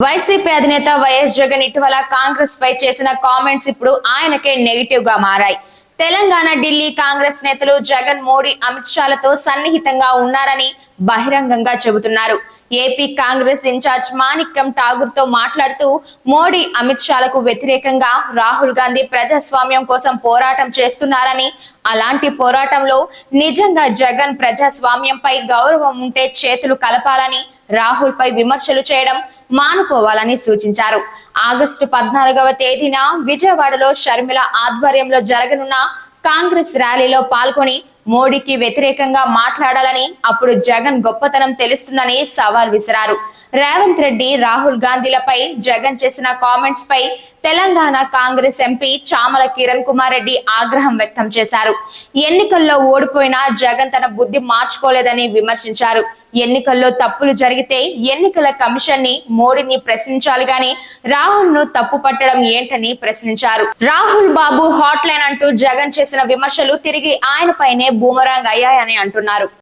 YCP అధినేత YS Jagan ఇటీవల కాంగ్రెస్ పై చేసిన కామెంట్స్ ఇప్పుడు ఆయనకే నెగిటివ్ గా మారాయి. తెలంగాణ, ఢిల్లీ కాంగ్రెస్ నేతలు జగన్, మోడీ, అమిత్ షాలతో సన్నిహితంగా ఉన్నారని బహిరంగంగా చెబుతున్నారు. ఏపీ కాంగ్రెస్ ఇన్ఛార్జ్ మాణిక్యం ఠాగూర్ తో మాట్లాడుతూ మోడీ, అమిత్ షాలకు వ్యతిరేకంగా రాహుల్ గాంధీ ప్రజాస్వామ్యం కోసం పోరాటం చేస్తున్నారని, అలాంటి పోరాటంలో నిజంగా జగన్ ప్రజాస్వామ్యంపై గౌరవం ఉంటే చేతులు కలపాలని, రాహుల్ పై విమర్శలు చేయడం మానుకోవాలని సూచించారు. ఆగస్టు 14వ తేదీన విజయవాడలో షర్మిల ఆధ్వర్యంలో జరగనున్న కాంగ్రెస్ ర్యాలీలో పాల్గొని మోడీకి వ్యతిరేకంగా మాట్లాడాలని, అప్పుడు జగన్ గొప్పతనం తెలుస్తుందని సవాల్ విసిరారు. రేవంత్ రెడ్డి, రాహుల్ గాంధీలపై జగన్ చేసిన కామెంట్స్ పై తెలంగాణ కాంగ్రెస్ ఎంపీ చామల కిరణ్ కుమార్ రెడ్డి ఆగ్రహం వ్యక్తం చేశారు. ఎన్నికల్లో ఓడిపోయిన జగన్ తన బుద్ధి మార్చుకోలేదని విమర్శించారు. ఎన్నికల్లో తప్పులు జరిగితే ఎన్నికల కమిషన్ ని, మోడీని ప్రశ్నించాలి గాని రాహుల్ ను తప్పు పట్టడం ఏంటని ప్రశ్నించారు. రాహుల్ బాబు హాట్ లైన్ అంటూ జగన్ చేసిన విమర్శలు తిరిగి ఆయన పైనే బూమరాంగ్ అయ్యాయని అంటున్నారు.